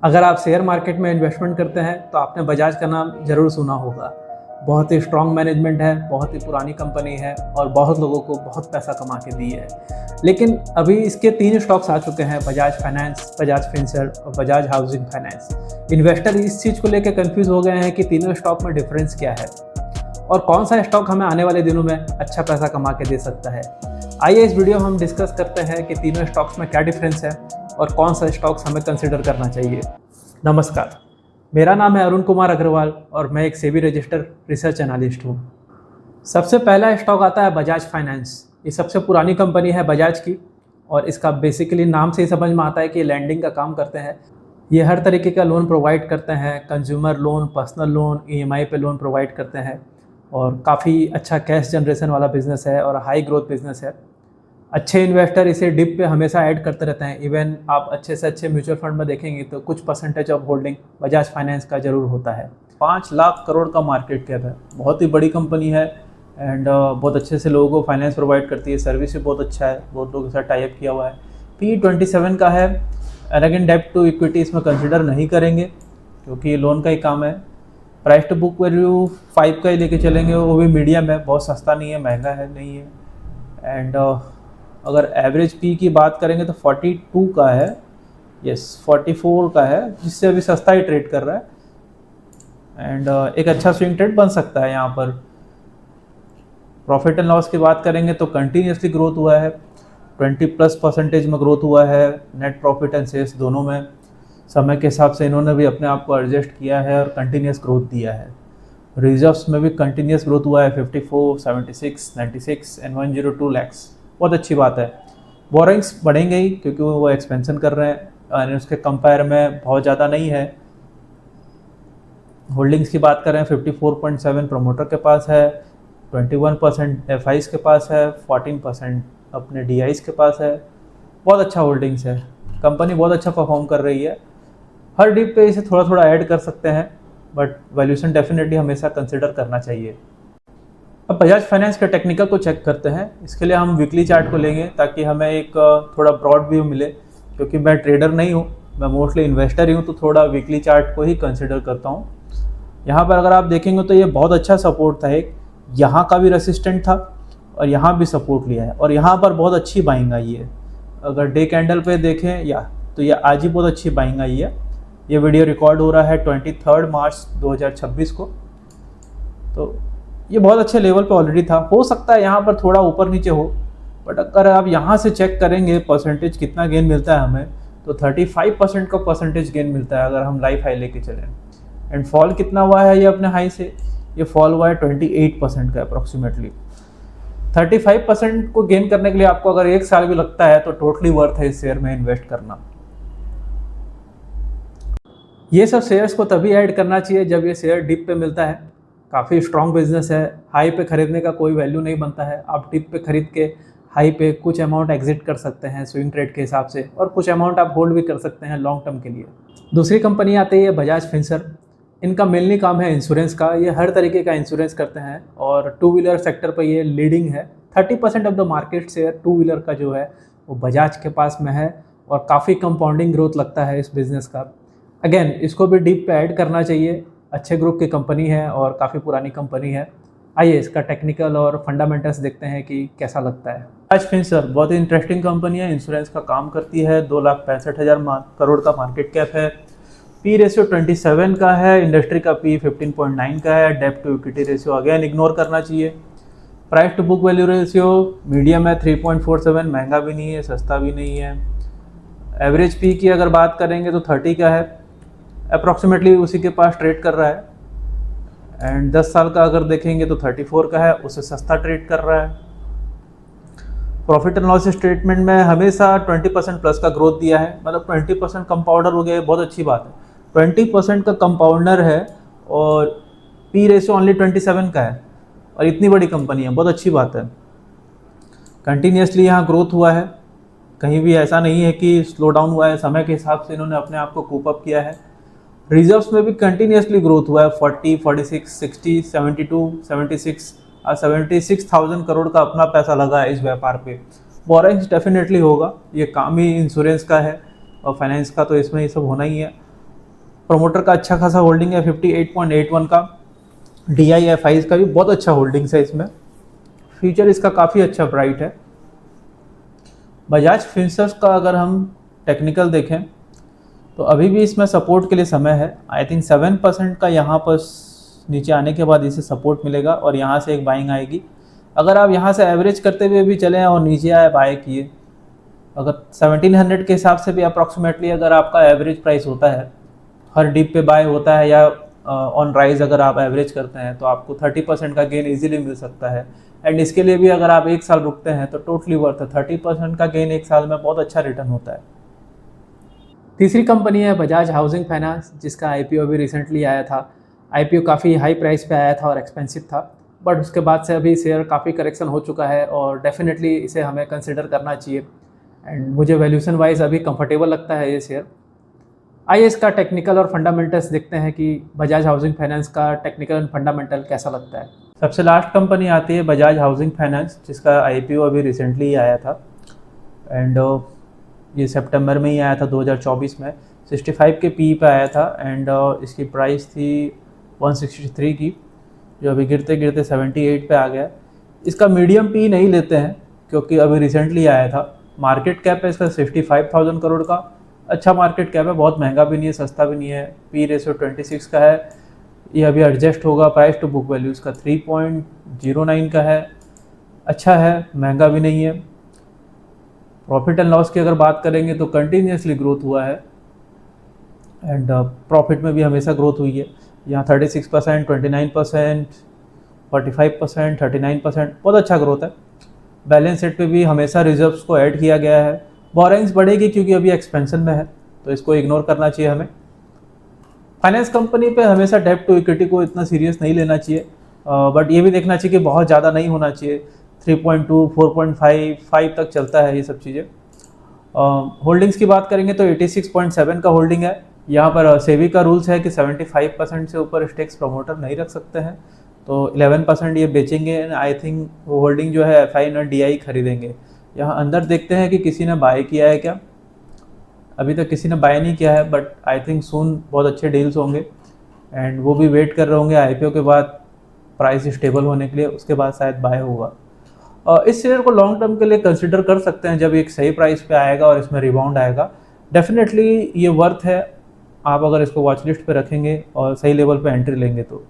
अगर आप share market में इन्वेस्टमेंट करते हैं तो आपने बजाज का नाम ज़रूर सुना होगा। बहुत ही स्ट्रॉन्ग मैनेजमेंट है, बहुत ही पुरानी कंपनी है और बहुत लोगों को बहुत पैसा कमा के दी है। लेकिन अभी इसके 3 स्टॉक्स आ चुके हैं, बजाज फाइनेंस, बजाज फिनसर्व और बजाज हाउसिंग फाइनेंस। इन्वेस्टर इस चीज़ को लेकर कंफ्यूज हो गए हैं कि तीनों स्टॉक में डिफरेंस क्या है और कौन सा स्टॉक हमें आने वाले दिनों में अच्छा पैसा कमा के दे सकता है। आइए इस वीडियो में हम डिस्कस करते हैं कि तीनों स्टॉक्स में क्या डिफरेंस है और कौन सा स्टॉक्स हमें कंसिडर करना चाहिए। नमस्कार, मेरा नाम है अरुण कुमार अग्रवाल और मैं एक सेबी रजिस्टर्ड रिसर्च एनालिस्ट हूँ। सबसे पहला स्टॉक आता है बजाज फाइनेंस। ये सबसे पुरानी कंपनी है बजाज की और इसका बेसिकली नाम से ही समझ में आता है कि लैंडिंग का काम करते हैं। ये हर तरीके का लोन प्रोवाइड करते हैं, consumer loan, personal loan, EMI पे लोन प्रोवाइड करते हैं और काफ़ी अच्छा कैश जनरेशन वाला बिजनेस है और हाई ग्रोथ बिजनेस है। अच्छे इन्वेस्टर इसे डिप पे हमेशा ऐड करते रहते हैं। इवन आप अच्छे से अच्छे म्यूचुअल फंड में देखेंगे तो कुछ percentage of holding Bajaj finance का ज़रूर होता है। 5 लाख करोड़ का मार्केट कैप है, बहुत ही बड़ी कंपनी है एंड बहुत अच्छे से लोगों को फाइनेंस प्रोवाइड करती है। सर्विस भी बहुत अच्छा है, बहुत लोगों के साथ टाई अप किया हुआ है। P27 का है। अगेन डेब्ट टू इक्विटी इसमें कंसिडर नहीं करेंगे क्योंकि लोन का ही काम है। प्राइस टू बुक वैल्यू 5 का ही लेके चलेंगे, वो भी मीडियम है, बहुत सस्ता नहीं है, महंगा है नहीं है। एंड अगर एवरेज पी की बात करेंगे तो 42 का है, यस 44 का है, जिससे अभी सस्ता ही ट्रेड कर रहा है एंड एक अच्छा स्विंग ट्रेड बन सकता है यहाँ पर। प्रॉफिट एंड लॉस की बात करेंगे तो कंटिन्यूसली ग्रोथ हुआ है, 20+% में ग्रोथ हुआ है नेट प्रॉफिट एंड सेल्स दोनों में। समय के हिसाब से इन्होंने भी अपने आप को एडजस्ट किया है और कंटिन्यूस ग्रोथ दिया है। रिजर्व्स में भी कंटिन्यूस ग्रोथ हुआ है, 54, 76, 96 एंड 102 लैक्स, बहुत अच्छी बात है। बोरिंग्स बढ़ेंगे ही क्योंकि वो एक्सपेंशन कर रहे हैं और उसके कंपेयर में बहुत ज़्यादा नहीं है। होल्डिंग्स की बात करें 54.7 प्रमोटर के पास है, 21% एफआईज के पास है, 14% अपने डीआईज के पास है। बहुत अच्छा होल्डिंग्स है, कंपनी बहुत अच्छा परफॉर्म कर रही है। हर डिप पे इसे थोड़ा थोड़ा ऐड कर सकते हैं बट वैल्यूएशन डेफिनेटली हमेशा कंसिडर करना चाहिए। अब बजाज फाइनेंस के टेक्निकल को चेक करते हैं। इसके लिए हम वीकली चार्ट को लेंगे ताकि हमें एक थोड़ा ब्रॉड व्यू मिले, क्योंकि मैं ट्रेडर नहीं हूँ, मैं मोस्टली इन्वेस्टर ही हूँ, तो थोड़ा वीकली चार्ट को ही कंसिडर करता हूँ। यहाँ पर अगर आप देखेंगे तो ये बहुत अच्छा सपोर्ट था, एक यहाँ का भी रेसिस्टेंट था और यहाँ भी सपोर्ट लिया है और यहाँ पर बहुत अच्छी बाइंग आई है। अगर डे कैंडल पे देखें या तो ये आज ही बहुत अच्छी बाइंग आई है। ये वीडियो रिकॉर्ड हो रहा है 23 मार्च 2026 को, तो ये बहुत अच्छे लेवल पे ऑलरेडी था। हो सकता है यहाँ पर थोड़ा ऊपर नीचे हो, बट अगर आप यहाँ से चेक करेंगे परसेंटेज कितना गेन मिलता है हमें, तो 35% का परसेंटेज गेन मिलता है अगर हम लाइफ हाई लेके चलें। एंड फॉल कितना हुआ है ये अपने हाई से, ये फॉल हुआ है 28% का अप्रॉक्सीमेटली। 35% को गेन करने के लिए आपको अगर 1 साल भी लगता है तो टोटली वर्थ है इस शेयर में इन्वेस्ट करना। ये सब शेयर्स को तभी ऐड करना चाहिए जब ये शेयर डिप पे मिलता है। काफ़ी स्ट्रॉन्ग बिजनेस है, हाई पे खरीदने का कोई वैल्यू नहीं बनता है। आप डिप पे खरीद के हाई पे कुछ अमाउंट एग्जिट कर सकते हैं स्विंग ट्रेड के हिसाब से, और कुछ अमाउंट आप होल्ड भी कर सकते हैं लॉन्ग टर्म के लिए। दूसरी कंपनी आती है बजाज फिनसर्व। इनका मेनली काम है इंश्योरेंस का। ये हर तरीके का इंश्योरेंस करते हैं और टू व्हीलर सेक्टर पर ये लीडिंग है। 30% of the market share two wheeler का जो है वो बजाज के पास में है और काफ़ी कंपाउंडिंग ग्रोथ लगता है इस बिज़नेस का। अगेन इसको भी डीप पे ऐड करना चाहिए, अच्छे ग्रुप की कंपनी है और काफ़ी पुरानी कंपनी है। आइए इसका टेक्निकल और फंडामेंटल्स देखते हैं कि कैसा लगता है। बजाज फिनसर्व बहुत ही इंटरेस्टिंग कंपनी है, इंश्योरेंस का काम करती है। 2,65,000 करोड़ का मार्केट कैप है। पी रेशियो 27 का है, इंडस्ट्री का पी 15.9 का है। डेब्ट to equity ratio again ignore करना चाहिए। Price to book value ratio medium है, 3.47, महंगा भी नहीं है, सस्ता भी नहीं है। एवरेज पी की अगर बात करेंगे तो 30 का है, अप्रॉक्सीमेटली उसी के पास ट्रेड कर रहा है। एंड 10 साल का अगर देखेंगे तो 34 का है, उससे सस्ता ट्रेड कर रहा है। प्रॉफिट एंड लॉस स्टेटमेंट में हमेशा 20% प्लस का ग्रोथ दिया है, मतलब 20% कंपाउंडर हो गया, बहुत अच्छी बात है। 20% का कंपाउंडर है और पी रेशियो ओनली 27 का है और इतनी बड़ी कंपनी है, बहुत अच्छी बात है। कंटिन्यूसली यहाँ ग्रोथ हुआ है, कहीं भी ऐसा नहीं है कि स्लो डाउन हुआ है। समय के हिसाब से इन्होंने अपने आप को कूप अप किया है। रिजर्व्स में भी कंटिन्यूसली ग्रोथ हुआ है, 40, 46, 60, 72, 76 और 76,000 करोड़ का अपना पैसा लगा है इस व्यापार पे। बोरिंग्स डेफिनेटली होगा, ये काम ही इंश्योरेंस का है और फाइनेंस का, तो इसमें ये सब होना ही है। प्रोमोटर का अच्छा खासा होल्डिंग है 58.81 का। DIFI का भी बहुत अच्छा होल्डिंग्स है इसमें। फ्यूचर इसका काफ़ी अच्छा ब्राइट है। बजाज फिनसर्व का अगर हम टेक्निकल देखें तो अभी भी इसमें सपोर्ट के लिए समय है। आई थिंक 7% का यहाँ पर नीचे आने के बाद इसे सपोर्ट मिलेगा और यहाँ से एक बाइंग आएगी। अगर आप यहाँ से एवरेज करते हुए भी चलें और नीचे आए बाय किए, अगर 1700 के हिसाब से भी अप्रॉक्सीमेटली अगर आपका एवरेज प्राइस होता है, हर डिप पे बाय होता है या ऑन राइज अगर आप एवरेज करते हैं तो आपको 30% का गेन इजीली मिल सकता है। एंड इसके लिए भी अगर आप एक साल रुकते हैं तो टोटली वर्थ है। 30% का गेन एक साल में बहुत अच्छा रिटर्न होता है। तीसरी कंपनी है बजाज हाउसिंग फाइनेंस, जिसका IPO अभी रिसेंटली आया था। IPO काफ़ी हाई प्राइस पे आया था और एक्सपेंसिव था, बट उसके बाद से अभी शेयर काफ़ी करेक्शन हो चुका है और डेफिनेटली इसे हमें कंसिडर करना चाहिए। एंड मुझे वैल्यूशन वाइज अभी कंफर्टेबल लगता है ये शेयर। आइए इसका टेक्निकल और फंडामेंटल्स देखते हैं कि बजाज हाउसिंग फाइनेंस का टेक्निकल एंड फंडामेंटल कैसा लगता है। सबसे लास्ट कंपनी आती है बजाज हाउसिंग फाइनेंस, जिसका IPO अभी रिसेंटली आया था एंड ये सितंबर में ही आया था 2024 में। 65 के PE पे आया था एंड इसकी प्राइस थी 163 की, जो अभी गिरते गिरते 78 पे आ गया। इसका मीडियम PE नहीं लेते हैं क्योंकि अभी रिसेंटली आया था। मार्केट कैप है इसका 65,000 करोड़ का। अच्छा मार्केट कैप है, बहुत महंगा भी नहीं है, सस्ता भी नहीं है। PE रेशियो 26 का है। ये अभी एडजस्ट होगा। प्राइस टू बुक वैल्यू इसका 3.09 का है। अच्छा है, महंगा भी नहीं है। प्रॉफिट एंड लॉस की अगर बात करेंगे तो कंटिन्यूसली ग्रोथ हुआ है एंड प्रॉफिट में भी हमेशा ग्रोथ हुई है। यहाँ 36%, 29%, 45%, 39%, बहुत अच्छा ग्रोथ है। बैलेंस शीट पे भी हमेशा रिजर्व्स को ऐड किया गया है। बोरेंग्स बढ़ेगी क्योंकि अभी एक्सपेंशन में है, तो इसको इग्नोर करना चाहिए हमें। फाइनेंस कंपनी पे हमेशा डेब्ट टू इक्विटी को इतना सीरियस नहीं लेना चाहिए, बट ये भी देखना चाहिए कि बहुत ज़्यादा नहीं होना चाहिए। 3.2, 4.5, 5 तक चलता है ये सब चीज़ें। होल्डिंग्स की बात करेंगे तो 86.7 का होल्डिंग है। यहाँ पर सेबी का रूल्स है कि 75% से ऊपर स्टेक्स प्रमोटर नहीं रख सकते हैं, तो 11% ये बेचेंगे एंड आई थिंक वो होल्डिंग जो है FI और DI खरीदेंगे। यहाँ अंदर देखते हैं कि किसी ने बाय किया है क्या। अभी तक किसी ने बाय नहीं किया है, बट आई थिंक सून बहुत अच्छे डील्स होंगे एंड वो भी वेट कर रहे होंगे IPO के बाद प्राइस स्टेबल होने के लिए, उसके बाद शायद बाय होगा। इस शेयर को लॉन्ग टर्म के लिए कंसिडर कर सकते हैं जब एक सही प्राइस पे आएगा और इसमें रिबाउंड आएगा। डेफिनेटली ये वर्थ है, आप अगर इसको वॉच लिस्ट पे रखेंगे और सही लेवल पे एंट्री लेंगे तो।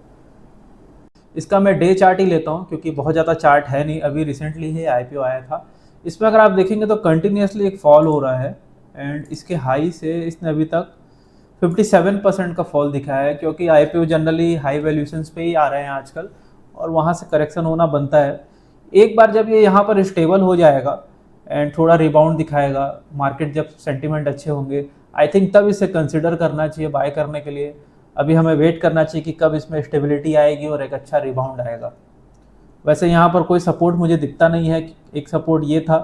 इसका मैं डे चार्ट ही लेता हूँ क्योंकि बहुत ज़्यादा चार्ट है नहीं, अभी रिसेंटली ही IPO आया था। इसमें अगर आप देखेंगे तो कंटिन्यूसली एक फॉल हो रहा है एंड इसके हाई से इसने अभी तक 57% का फॉल दिखाया है, क्योंकि IPO जनरली हाई वैल्यूशंस पे ही आ रहे हैं आजकल और वहाँ से करेक्शन होना बनता है। एक बार जब ये यहाँ पर स्टेबल हो जाएगा एंड थोड़ा रिबाउंड दिखाएगा, मार्केट जब सेंटिमेंट अच्छे होंगे, आई थिंक तब इसे कंसिडर करना चाहिए बाय करने के लिए। अभी हमें वेट करना चाहिए कि कब इसमें स्टेबिलिटी आएगी और एक अच्छा रिबाउंड आएगा। वैसे यहाँ पर कोई सपोर्ट मुझे दिखता नहीं है। एक सपोर्ट ये था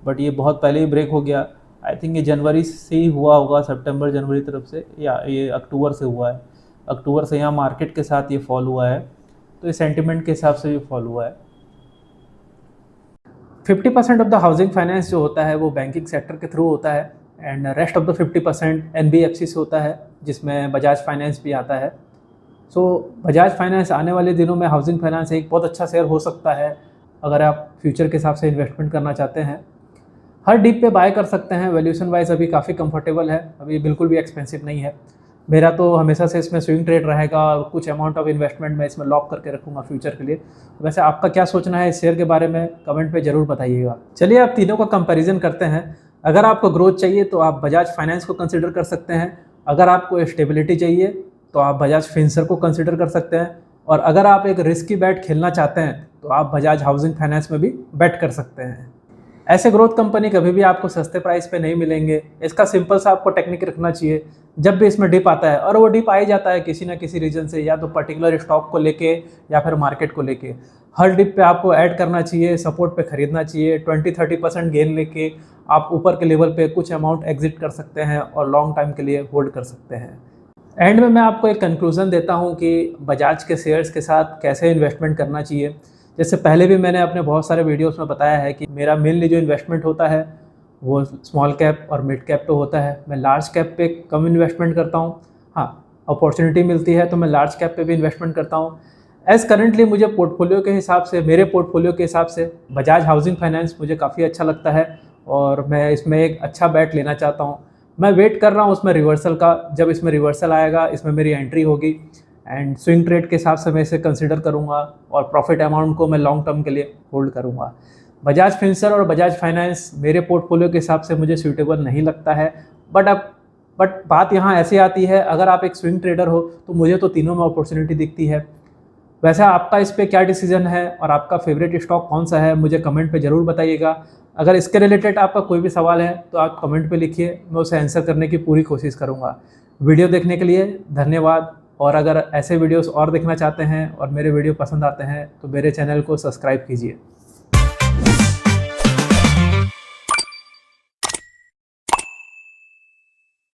बट ये बहुत पहले ही ब्रेक हो गया। आई थिंक ये जनवरी से ही हुआ होगा, सितंबर जनवरी तरफ से, या ये अक्टूबर से हुआ है। अक्टूबर से यहाँ मार्केट के साथ ये फॉल हुआ है, तो ये सेंटिमेंट के हिसाब से भी फॉल हुआ है। 50% ऑफ द हाउसिंग फाइनेंस जो होता है वो बैंकिंग सेक्टर के थ्रू होता है and rest of the 50% NBFC से होता है, जिसमें बजाज फाइनेंस भी आता है। सो बजाज फाइनेंस आने वाले दिनों में हाउसिंग फाइनेंस एक बहुत अच्छा शेयर हो सकता है अगर आप फ्यूचर के हिसाब से इन्वेस्टमेंट करना चाहते हैं। हर डिप पे बाय कर सकते हैं। वैल्यूशन वाइज अभी काफ़ी कंफर्टेबल है, अभी बिल्कुल भी एक्सपेंसिव नहीं है। मेरा तो हमेशा से इसमें स्विंग ट्रेड रहेगा और कुछ अमाउंट ऑफ इन्वेस्टमेंट मैं इसमें लॉक करके रखूँगा फ्यूचर के लिए। वैसे आपका क्या सोचना है इस शेयर के बारे में, कमेंट पे ज़रूर बताइएगा। चलिए आप तीनों का कंपैरिजन करते हैं। अगर आपको ग्रोथ चाहिए तो आप बजाज फाइनेंस को कंसिडर कर सकते हैं। अगर आपको स्टेबिलिटी चाहिए तो आप बजाज फिनसर्व को कंसिडर कर सकते हैं। और अगर आप एक रिस्की बैट खेलना चाहते हैं तो आप बजाज हाउसिंग फाइनेंस में भी बैट कर सकते हैं। ऐसे ग्रोथ कंपनी कभी भी आपको सस्ते प्राइस पे नहीं मिलेंगे। इसका सिंपल सा आपको टेक्निक रखना चाहिए। जब भी इसमें डिप आता है, और वो डिप आ ही जाता है किसी ना किसी रीजन से, या तो पर्टिकुलर स्टॉक को लेके या फिर मार्केट को लेके, हर डिप पे आपको ऐड करना चाहिए, सपोर्ट पे खरीदना चाहिए। 20-30% गेन लेके आप ऊपर के लेवल पे कुछ अमाउंट एग्जिट कर सकते हैं और लॉन्ग टाइम के लिए होल्ड कर सकते हैं। एंड में मैं आपको एक कंक्लूजन देता हूँ कि बजाज के शेयर्स के साथ कैसे इन्वेस्टमेंट करना चाहिए। जैसे पहले भी मैंने अपने बहुत सारे वीडियोस में बताया है कि मेरा मेनली जो इन्वेस्टमेंट होता है वो स्मॉल कैप और मिड कैप पे होता है। मैं लार्ज कैप पे कम इन्वेस्टमेंट करता हूँ। हाँ, अपॉर्चुनिटी मिलती है तो मैं लार्ज कैप पे भी इन्वेस्टमेंट करता हूँ। एज़ करेंटली मुझे पोर्टफोलियो के हिसाब से, मेरे पोर्टफोलियो के हिसाब से बजाज हाउसिंग फाइनेंस मुझे काफ़ी अच्छा लगता है और मैं इसमें एक अच्छा बैट लेना चाहता हूँ। मैं वेट कर रहा हूँ उसमें रिवर्सल का, जब इसमें रिवर्सल आएगा इसमें मेरी एंट्री होगी एंड स्विंग ट्रेड के हिसाब से मैं इसे कंसिडर करूँगा और प्रॉफिट अमाउंट को मैं लॉन्ग टर्म के लिए होल्ड करूँगा। बजाज फिनसर्व और बजाज फाइनेंस मेरे पोर्टफोलियो के हिसाब से मुझे सूटेबल नहीं लगता है। बट बात यहाँ ऐसे आती है, अगर आप एक स्विंग ट्रेडर हो तो मुझे तो तीनों में अपॉर्चुनिटी दिखती है। वैसे आपका इस पे क्या डिसीजन है और आपका फेवरेट स्टॉक कौन सा है, मुझे कमेंट पे ज़रूर बताइएगा। अगर इसके रिलेटेड आपका कोई भी सवाल है तो आप कमेंट पे लिखिए, मैं उसे आंसर करने की पूरी कोशिश करूँगा। वीडियो देखने के लिए धन्यवाद, और अगर ऐसे वीडियोस और देखना चाहते हैं और मेरे वीडियो पसंद आते हैं तो मेरे चैनल को सब्सक्राइब कीजिए।